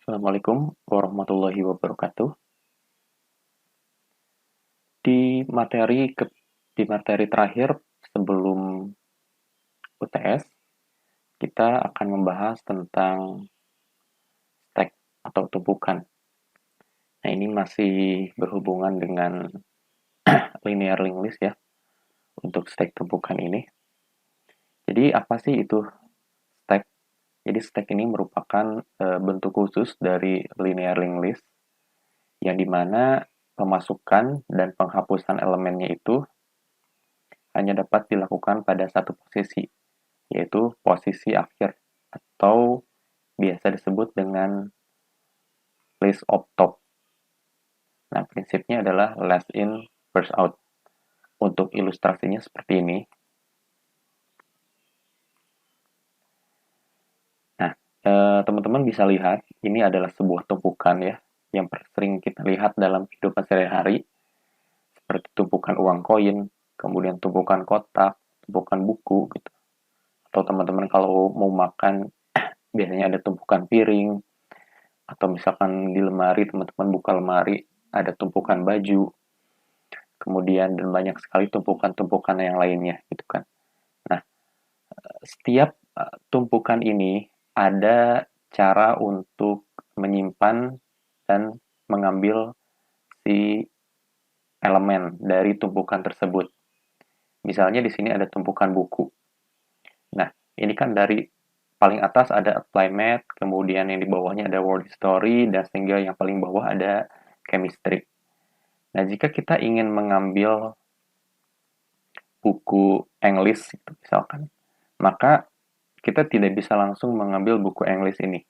Assalamualaikum warahmatullahi wabarakatuh. Di di materi terakhir sebelum UTS, kita akan membahas tentang stack atau tumpukan. Nah, ini masih berhubungan dengan linear linked list ya, untuk stack tumpukan ini. Jadi, apa sih itu stack? Jadi, stack ini merupakan bentuk khusus dari linear linked list, yang dimana pemasukan dan penghapusan elemennya itu hanya dapat dilakukan pada satu posisi, yaitu posisi akhir atau biasa disebut dengan list of top. Nah, prinsipnya adalah last in, first out. Untuk ilustrasinya seperti ini. Nah, teman-teman bisa lihat, ini adalah sebuah tumpukan ya, yang sering kita lihat dalam kehidupan sehari-hari, seperti tumpukan uang koin, kemudian tumpukan kotak, tumpukan buku, gitu. Atau teman-teman kalau mau makan, biasanya ada tumpukan piring, atau misalkan di lemari, teman-teman buka lemari, ada tumpukan baju, kemudian dan banyak sekali tumpukan-tumpukan yang lainnya, gitu kan. Nah, setiap tumpukan ini ada cara untuk menyimpan dan mengambil si elemen dari tumpukan tersebut. Misalnya di sini ada tumpukan buku. Nah, ini kan dari paling atas ada apply math, kemudian yang di bawahnya ada world history, dan sehingga yang paling bawah ada chemistry. Nah, jika kita ingin mengambil buku English, misalkan, maka kita tidak bisa langsung mengambil buku English ini.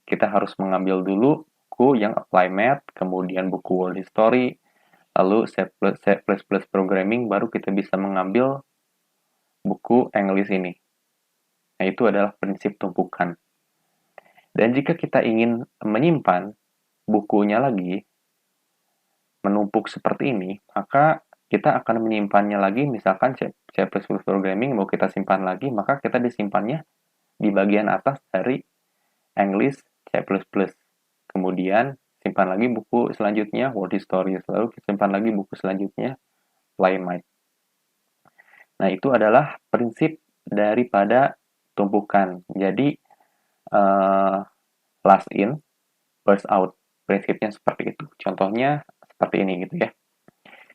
Kita harus mengambil dulu buku yang apply math, kemudian buku world history, lalu C++ programming, baru kita bisa mengambil buku English ini. Nah, itu adalah prinsip tumpukan. Dan jika kita ingin menyimpan bukunya lagi, menumpuk seperti ini, maka kita akan menyimpannya lagi, misalkan C++ programming mau kita simpan lagi, maka kita disimpannya di bagian atas dari English C++. Kemudian simpan lagi buku selanjutnya World History, lalu simpan lagi buku selanjutnya Plymouth. Nah, itu adalah prinsip daripada tumpukan. Jadi last in, first out. Prinsipnya seperti itu. Contohnya seperti ini gitu ya.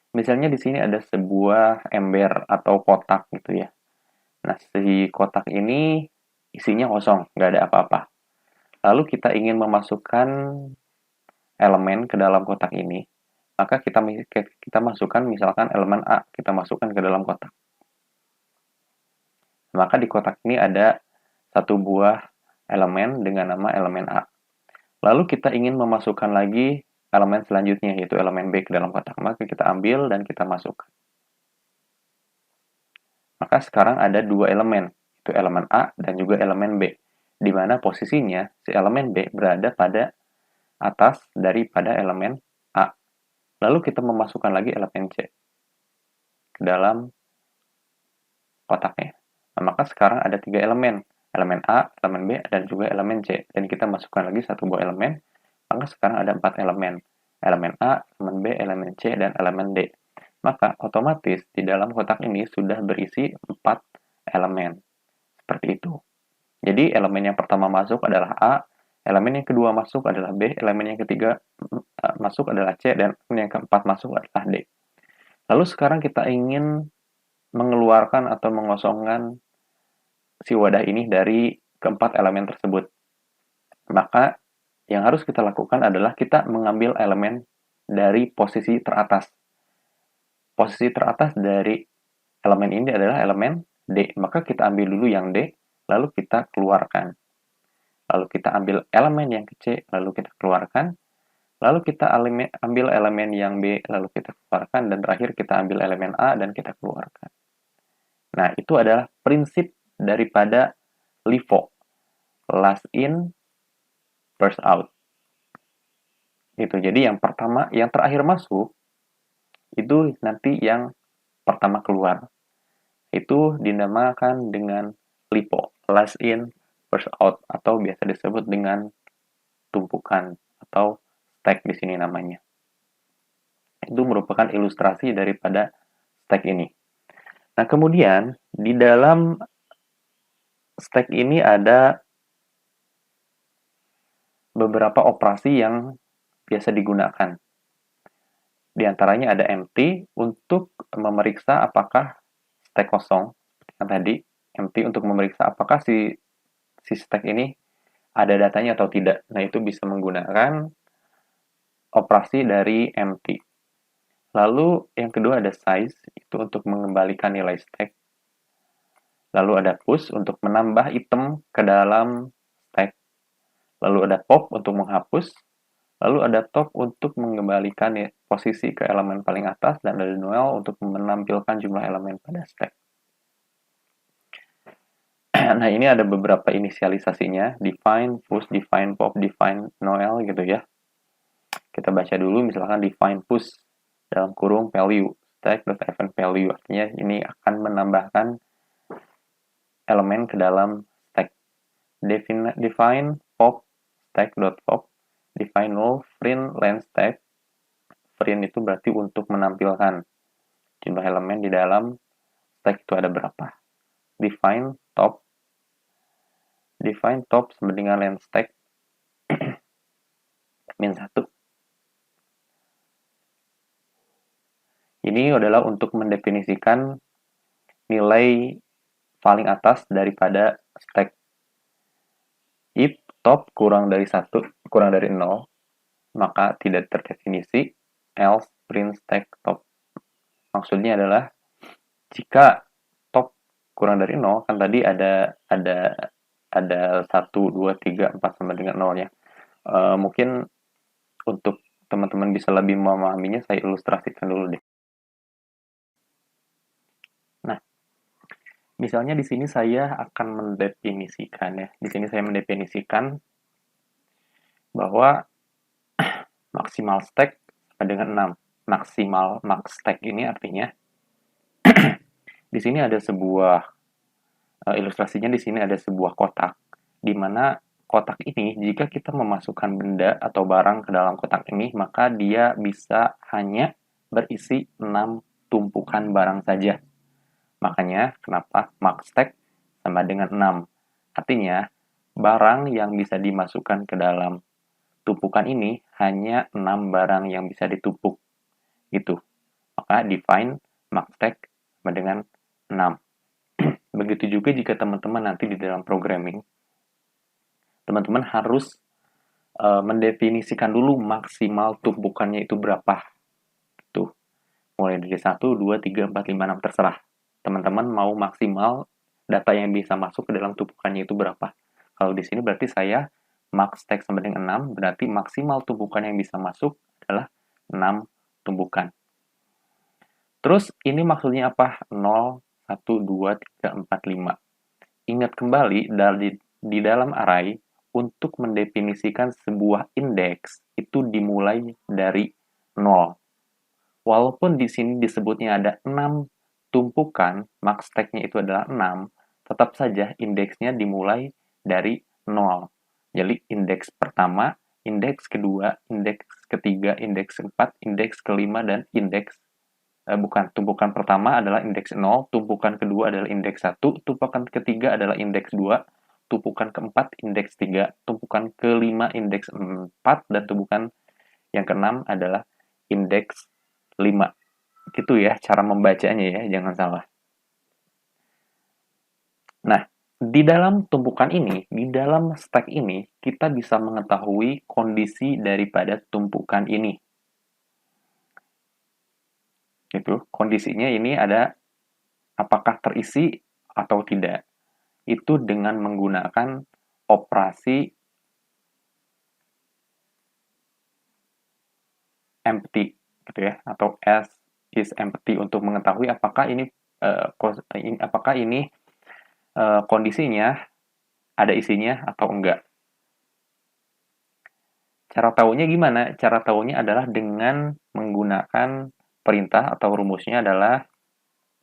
Misalnya di sini ada sebuah ember atau kotak gitu ya. Nah, si kotak ini isinya kosong, nggak ada apa-apa. Lalu kita ingin memasukkan elemen ke dalam kotak ini, maka kita masukkan misalkan elemen A, kita masukkan ke dalam kotak. Maka di kotak ini ada satu buah elemen dengan nama elemen A. Lalu kita ingin memasukkan lagi elemen selanjutnya, yaitu elemen B ke dalam kotak. Maka kita ambil dan kita masukkan. Maka sekarang ada dua elemen, yaitu elemen A dan juga elemen B, di mana posisinya si elemen B berada pada atas daripada elemen A. Lalu kita memasukkan lagi elemen C ke dalam kotaknya. Nah, maka sekarang ada tiga elemen A, elemen B, dan juga elemen C. Dan kita masukkan lagi satu buah elemen, maka sekarang ada 4 elemen. Elemen A, elemen B, elemen C, dan elemen D. Maka otomatis di dalam kotak ini sudah berisi 4 elemen. Seperti itu. Jadi elemen yang pertama masuk adalah A, elemen yang kedua masuk adalah B, elemen yang ketiga masuk adalah C, dan yang keempat masuk adalah D. Lalu sekarang kita ingin mengeluarkan atau mengosongkan si wadah ini dari keempat elemen tersebut. Maka yang harus kita lakukan adalah kita mengambil elemen dari posisi teratas. Posisi teratas dari elemen ini adalah elemen D. Maka kita ambil dulu yang D, lalu kita keluarkan. Lalu kita ambil elemen yang ke C, lalu kita keluarkan. Lalu kita ambil elemen yang B, lalu kita keluarkan. Dan terakhir kita ambil elemen A dan kita keluarkan. Nah, itu adalah prinsip daripada LIFO. Last in, first out. Itu. Jadi yang pertama, yang terakhir masuk, itu nanti yang pertama keluar. Itu dinamakan dengan LIFO. Last in, first out. Atau biasa disebut dengan tumpukan atau stack di sini namanya. Itu merupakan ilustrasi daripada stack ini. Nah, kemudian di dalam stack ini ada beberapa operasi yang biasa digunakan. Di antaranya ada empty untuk memeriksa apakah stack kosong, yang tadi, empty untuk memeriksa apakah si stack ini ada datanya atau tidak. Nah, itu bisa menggunakan operasi dari empty. Lalu yang kedua ada size, itu untuk mengembalikan nilai stack. Lalu ada push untuk menambah item ke dalam stack. Lalu ada pop untuk menghapus. Lalu ada top untuk mengembalikan posisi ke elemen paling atas. Dan ada null untuk menampilkan jumlah elemen pada stack. Nah, ini ada beberapa inisialisasinya. Define, push, define, pop, define, null gitu ya. Kita baca dulu, misalkan define push dalam kurung value. Stack.event value. Artinya ini akan menambahkan elemen ke dalam stack. Define pop stack.pop. Define null print length stack. Print itu berarti untuk menampilkan jumlah elemen di dalam stack itu ada berapa. Define top. Define top sama dengan length stack min 1. Ini adalah untuk mendefinisikan nilai paling atas daripada stack. If top kurang dari 1, kurang dari 0, maka tidak terdefinisi, else print stack top. Maksudnya adalah jika top kurang dari 0, kan tadi ada 1, 2, 3, 4 sama dengan 0 ya. Mungkin untuk teman-teman bisa lebih memahaminya, saya ilustrasikan dulu deh. Nah, misalnya di sini saya akan mendefinisikan ya. Di sini saya mendefinisikan bahwa maksimal stack sama dengan 6. Maksimal max stack ini artinya di sini ada sebuah ilustrasinya, di sini ada sebuah kotak di mana kotak ini jika kita memasukkan benda atau barang ke dalam kotak ini, maka dia bisa hanya berisi 6 tumpukan barang saja. Makanya kenapa max stack sama dengan 6. Artinya barang yang bisa dimasukkan ke dalam tumpukan ini hanya 6 barang yang bisa ditumpuk. Gitu. Maka define max stack sama dengan 6. Begitu juga jika teman-teman nanti di dalam programming, teman-teman harus mendefinisikan dulu maksimal tumpukannya itu berapa. Tuh, mulai dari 1, 2, 3, 4, 5, 6, terserah. Teman-teman mau maksimal data yang bisa masuk ke dalam tumpukannya itu berapa. Kalau di sini berarti saya max stack sama dengan 6, berarti maksimal tumpukan yang bisa masuk adalah 6 tumpukan. Terus ini maksudnya apa? 0, 1, 2, 3, 4, 5. Ingat kembali di dalam array, untuk mendefinisikan sebuah indeks itu dimulai dari 0. Walaupun di sini disebutnya ada 6 tumpukan, max stack-nya itu adalah 6, tetap saja indeksnya dimulai dari 0. Jadi indeks pertama, indeks kedua, indeks ketiga, indeks keempat, indeks kelima, dan indeks tumpukan pertama adalah indeks 0, tumpukan kedua adalah indeks 1, tumpukan ketiga adalah indeks 2, tumpukan keempat indeks 3, tumpukan kelima indeks 4, dan tumpukan yang keenam adalah indeks 5. Gitu ya cara membacanya ya, jangan salah. Nah, di dalam tumpukan ini, di dalam stack ini, kita bisa mengetahui kondisi daripada tumpukan ini. Itu kondisinya ini ada apakah terisi atau tidak. Itu dengan menggunakan operasi empty gitu ya, atau as is empty untuk mengetahui apakah ini kondisinya ada isinya atau enggak. Cara tahunya gimana? Cara tahunya adalah dengan menggunakan perintah atau rumusnya adalah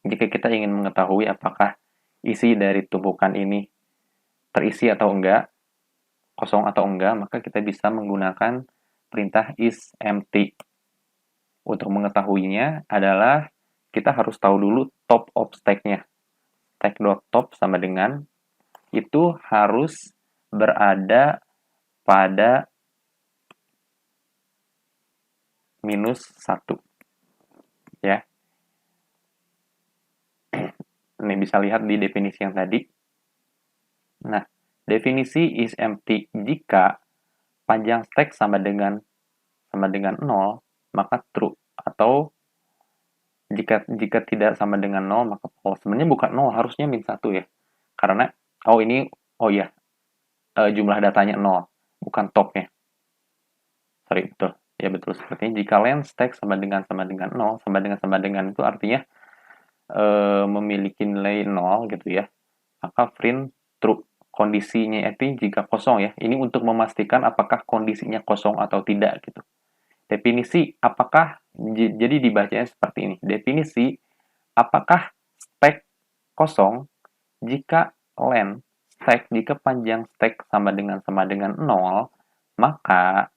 jika kita ingin mengetahui apakah isi dari tumpukan ini terisi atau enggak, kosong atau enggak, maka kita bisa menggunakan perintah isEmpty. Untuk mengetahuinya adalah kita harus tahu dulu top of stack-nya. Stack.top sama dengan itu harus berada pada -1. Ya. Ini bisa lihat di definisi yang tadi. Nah, definisi isEmpty jika panjang stack sama dengan 0, maka true. Atau jika tidak sama dengan 0, maka false. Sebenarnya bukan 0, harusnya -1 ya. Karena, jumlah datanya 0, bukan topnya. Sorry, betul. Ya, betul seperti ini. Jika length stack sama dengan 0, sama dengan itu artinya memiliki nilai 0 gitu ya. Maka print true. Kondisinya itu jika kosong ya. Ini untuk memastikan apakah kondisinya kosong atau tidak gitu. Definisi apakah, jadi dibacanya seperti ini. Definisi apakah stack kosong jika length stack, jika panjang stack sama dengan 0, maka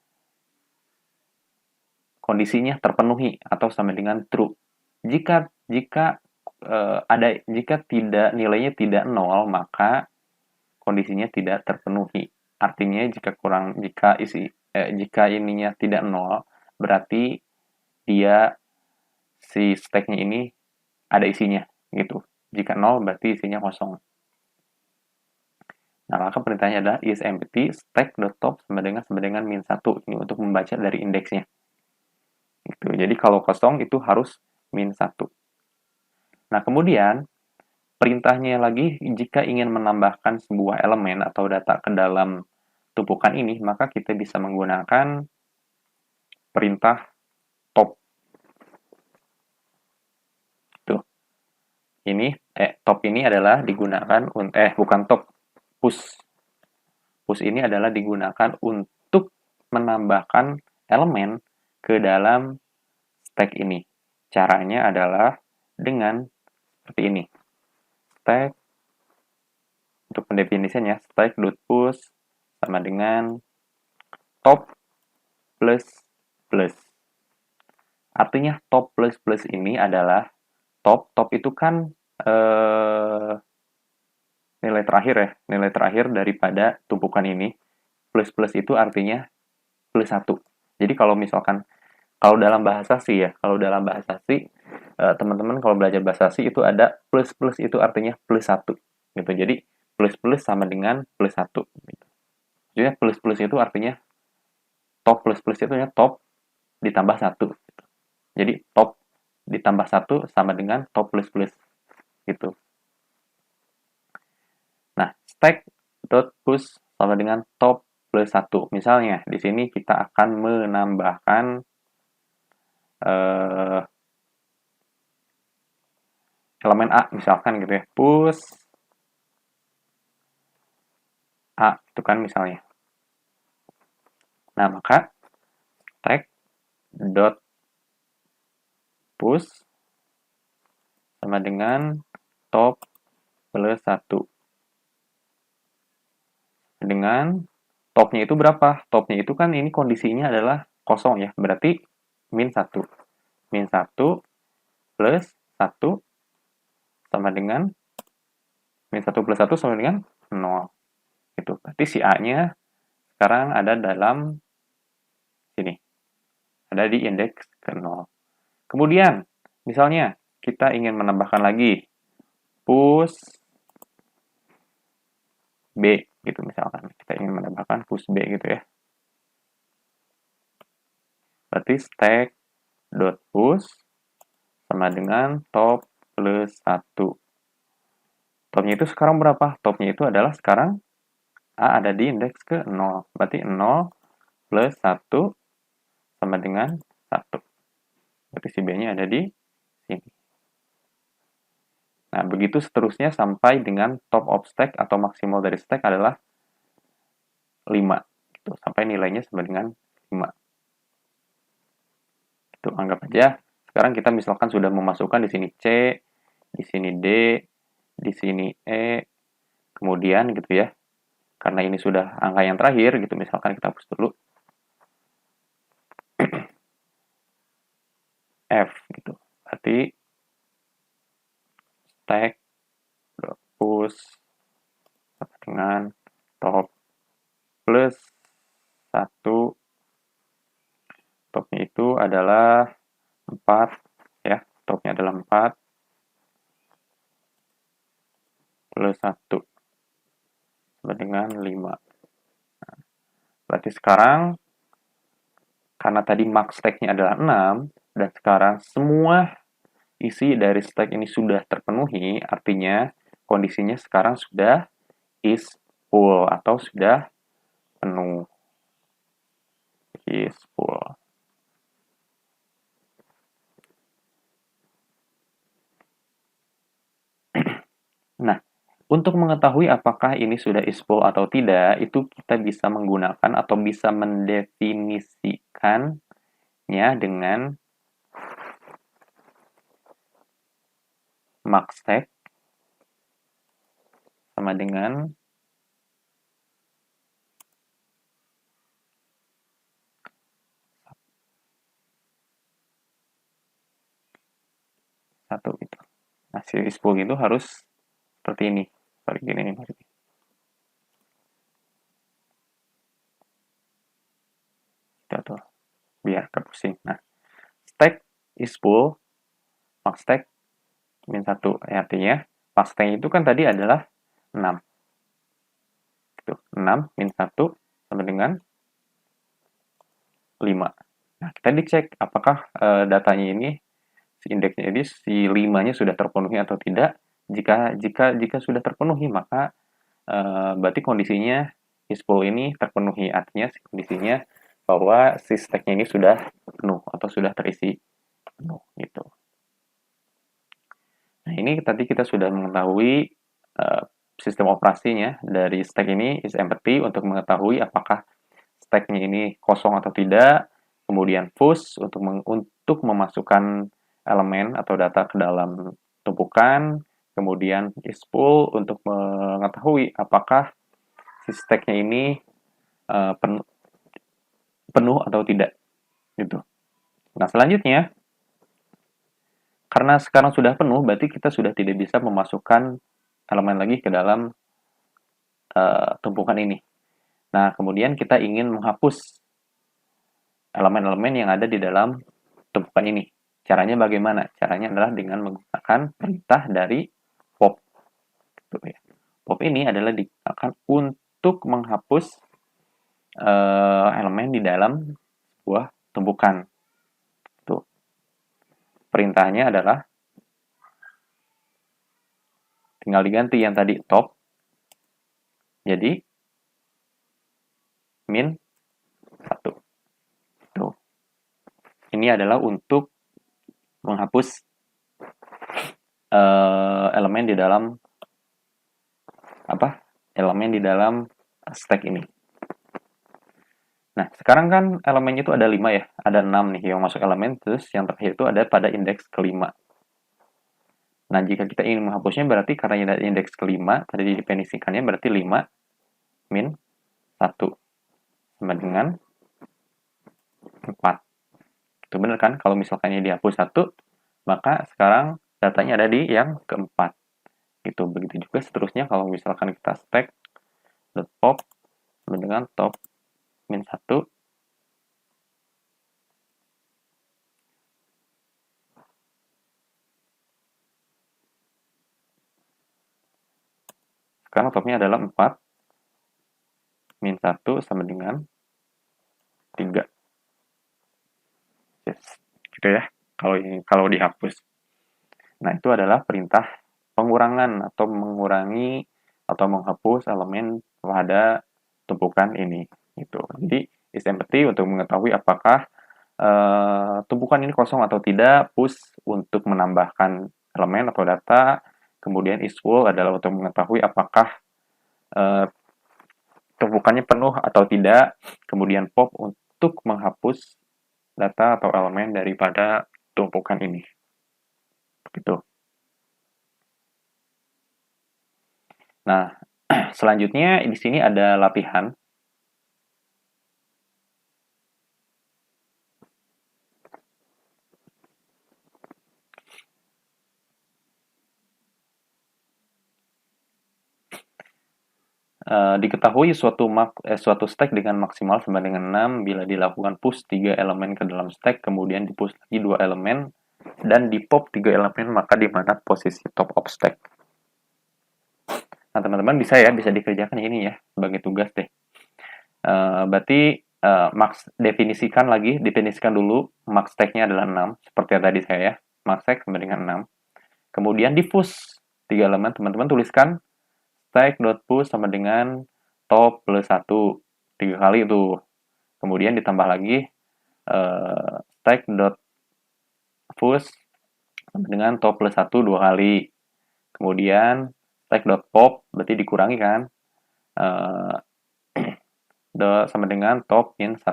kondisinya terpenuhi atau sama dengan true. Jika tidak, nilainya tidak 0, maka kondisinya tidak terpenuhi. Artinya jika ininya tidak 0, berarti si stack-nya ini ada isinya gitu. Jika 0 berarti isinya kosong. Nah, maka perintahnya adalah isEmpty stack.top sama dengan -1. Ini untuk membaca dari indeksnya. Gitu. Jadi kalau kosong itu harus -1. Nah, kemudian perintahnya lagi, jika ingin menambahkan sebuah elemen atau data ke dalam tumpukan ini, maka kita bisa menggunakan perintah top. Tuh. Top ini adalah digunakan bukan top, push. Push ini adalah digunakan untuk menambahkan elemen ke dalam stack ini. Caranya adalah dengan seperti ini. Stack, untuk pendefinisiannya, stack.push sama dengan top plus plus. Artinya top plus plus ini adalah top itu kan nilai terakhir ya, nilai terakhir daripada tumpukan ini. Plus plus itu artinya +1. Jadi kalau misalkan, kalau dalam bahasa C ya, teman-teman kalau belajar bahasa C itu ada plus plus itu artinya +1 gitu. Jadi plus plus sama dengan +1 gitu. Jadi plus plus itu artinya top plus plus itu ya top ditambah 1 gitu. Jadi top ditambah 1 sama dengan top plus plus gitu. Nah, stack.push sama dengan top plus 1. Misalnya, di sini kita akan menambahkan elemen A, misalkan gitu ya. Push A, itu kan misalnya. Nah, maka stack.push sama dengan top plus 1. Dengan topnya itu berapa? Topnya itu kan ini kondisinya adalah kosong ya, berarti -1. -1 plus 1 sama dengan -1 plus 1 sama dengan 0. Gitu. Berarti si A-nya sekarang ada dalam sini. Ada di indeks ke 0. Kemudian, misalnya kita ingin menambahkan lagi push B gitu misalkan. Kita ingin menambahkan push B gitu ya. Berarti stack.push sama dengan top plus 1. Topnya itu sekarang berapa? Topnya itu adalah sekarang A ada di indeks ke 0. Berarti 0 plus 1 sama dengan 1. Berarti si B-nya ada di sini. Nah, begitu seterusnya sampai dengan top of stack atau maksimal dari stack adalah 5. Gitu. Sampai nilainya sama dengan 5. Itu anggap aja. Sekarang kita misalkan sudah memasukkan di sini C, di sini D, di sini E, kemudian gitu ya. karena ini sudah angka yang terakhir gitu, misalkan kita hapus dulu F gitu. Berarti stack push sama dengan top plus 1, topnya itu adalah 4 ya, topnya adalah 4 plus 1 sama dengan 5. Berarti sekarang karena tadi max stack-nya adalah 6 dan sekarang semua isi dari stack ini sudah terpenuhi, artinya kondisinya sekarang sudah is full atau sudah penuh. Is full. Nah, untuk mengetahui apakah ini sudah is full atau tidak, itu kita bisa menggunakan atau bisa mendefinisikannya dengan max stack sama dengan satu gitu. Nah, si is full itu harus seperti ini. Seperti gini nih. Kita tuh biar ke pusing. Nah, stack is full, max stack min 1. Artinya, max stack itu kan tadi adalah 6. Gitu. 6 min 1 sama dengan 5. Nah, kita dicek apakah datanya ini, si indeksnya ini, si 5-nya sudah terpenuhi atau tidak. Jika sudah terpenuhi, maka berarti kondisinya is full ini terpenuhi. Artinya kondisinya bahwa si stack-nya ini sudah penuh atau sudah terisi penuh gitu. Nah, ini tadi kita sudah mengetahui sistem operasinya dari stack ini is empty untuk mengetahui apakah stack-nya ini kosong atau tidak, kemudian push untuk memasukkan elemen atau data ke dalam tumpukan, kemudian is full untuk mengetahui apakah si stack-nya ini penuh atau tidak gitu. Nah, selanjutnya karena sekarang sudah penuh, berarti kita sudah tidak bisa memasukkan elemen lagi ke dalam tumpukan ini. Nah, kemudian kita ingin menghapus elemen-elemen yang ada di dalam tumpukan ini. Caranya bagaimana? Caranya adalah dengan menggunakan perintah dari pop. Gitu ya. Pop ini adalah digunakan untuk menghapus elemen di dalam sebuah tumpukan. Tuh. Perintahnya adalah tinggal diganti yang tadi top jadi min 1. Tuh. Ini adalah untuk menghapus elemen di dalam elemen di dalam stack ini. Nah, sekarang kan elemennya itu ada 5 ya, ada 6 nih yang masuk elemen, terus yang terakhir itu ada pada indeks kelima. Nah, jika kita ingin menghapusnya berarti karena indeks kelima, tadi didefinisikannya berarti 5 min 1 sama dengan 4. Itu benar kan? Kalau misalkan ini dihapus 1, maka sekarang datanya ada di yang keempat. Gitu. Begitu juga seterusnya kalau misalkan kita stack .pop sama dengan top min 1. Sekarang topnya adalah 4 min 1 sama dengan 3. Yes. Gitu ya. Kalau dihapus. Nah, itu adalah perintah pengurangan atau mengurangi atau menghapus elemen pada tumpukan ini. Gitu. Jadi, is empty untuk mengetahui apakah tumpukan ini kosong atau tidak, push untuk menambahkan elemen atau data, kemudian is full adalah untuk mengetahui apakah tumpukannya penuh atau tidak, kemudian pop untuk menghapus data atau elemen daripada tumpukan ini. Begitu. Nah, Selanjutnya di sini ada latihan. Diketahui suatu stack dengan maksimal sama dengan 6 bila dilakukan push 3 elemen ke dalam stack, kemudian di-push lagi 2 elemen, dan di-pop 3 elemen, maka di mana posisi top of stack. Nah, teman-teman bisa dikerjakan ini ya, sebagai tugas deh. Berarti definisikan dulu max stack-nya adalah 6, seperti yang tadi saya ya, max stack sama dengan 6. Kemudian di-push 3 elemen, teman-teman tuliskan stack.push sama dengan top plus 1, 3 kali itu. Kemudian ditambah lagi stack.push sama dengan top plus 1 2 kali. Kemudian stack.pop berarti dikurangi kan, sama dengan top min 1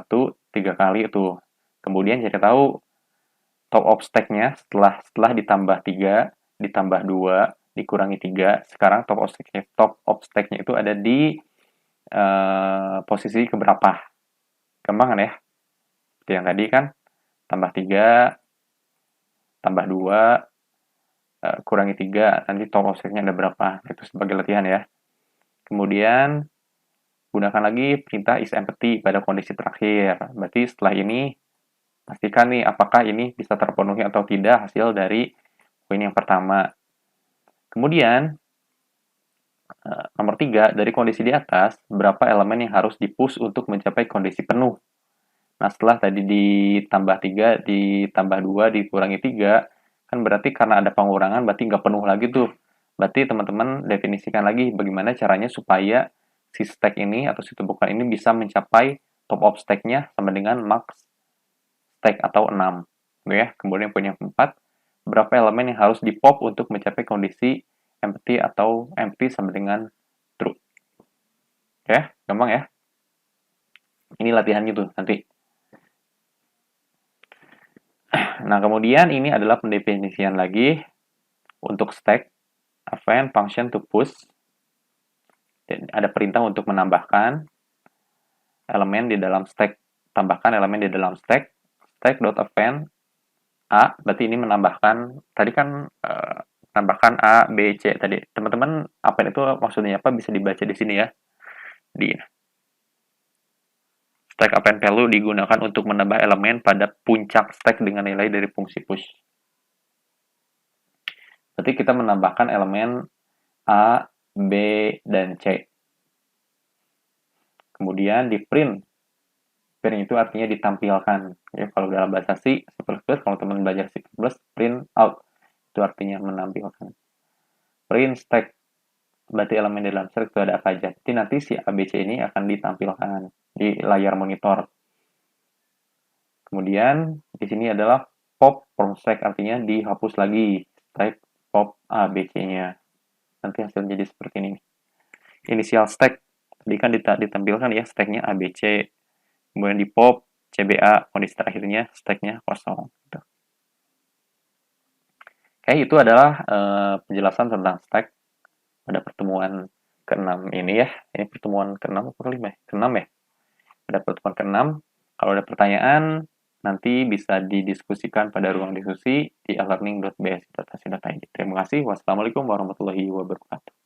3 kali itu. Kemudian cari tahu top of stack-nya setelah ditambah 3 ditambah 2 dikurangi 3, sekarang top of stack-nya itu ada di posisi keberapa. Gampang kan ya? Seperti yang tadi kan, tambah 3 tambah 2 kurangi 3, nanti top of stack-nya ada berapa. Itu sebagai latihan ya. Kemudian gunakan lagi perintah isEmpty pada kondisi terakhir. Berarti setelah ini pastikan nih apakah ini bisa terpenuhi atau tidak hasil dari poin yang pertama. Kemudian nomor 3, dari kondisi di atas, berapa elemen yang harus di-push untuk mencapai kondisi penuh. Nah, setelah tadi ditambah 3, ditambah 2, dikurangi 3, kan berarti karena ada pengurangan, berarti nggak penuh lagi tuh. Berarti teman-teman definisikan lagi bagaimana caranya supaya si stack ini atau si tumpukan ini bisa mencapai top of stack-nya sama dengan max stack atau 6. Gitu ya. Kemudian poin yang keempat, berapa elemen yang harus di-pop untuk mencapai kondisi empty atau empty sama dengan true. Oke, gampang ya. Ini latihannya tuh nanti. Nah, kemudian ini adalah pendefinisian lagi untuk stack, append function to push. Dan ada perintah untuk menambahkan elemen di dalam stack. Tambahkan elemen di dalam stack. Stack.append A, berarti ini menambahkan, tadi kan menambahkan A, B, C tadi. Teman-teman, append itu maksudnya apa bisa dibaca di sini ya. Di stack append value digunakan untuk menambah elemen pada puncak stack dengan nilai dari fungsi push. Berarti kita menambahkan elemen A, B, dan C. Kemudian di print. Print itu artinya ditampilkan. Ya, kalau dalam bahasa C++, kalau teman belajar C++, print out. Itu artinya menampilkan. Print stack. Berarti elemen di dalam stack itu ada apa aja. Jadi nanti si ABC ini akan ditampilkan di layar monitor. Kemudian di sini adalah pop from stack, artinya dihapus lagi stack pop ABC-nya. Nanti hasilnya jadi seperti ini. Initial stack, tadi kan ditampilkan ya stacknya ABC. Kemudian di pop CBA, kondisi terakhirnya stacknya kosong. Gitu. Oke, itu adalah penjelasan tentang stack pada pertemuan ke-6 ini ya. Ini pertemuan ke-6 atau ke-5 ya? Ke-6 ya. Pada pertemuan ke-6, kalau ada pertanyaan, nanti bisa didiskusikan pada ruang diskusi di e-learning.bsi.ac.id. Terima kasih. Wassalamualaikum warahmatullahi wabarakatuh.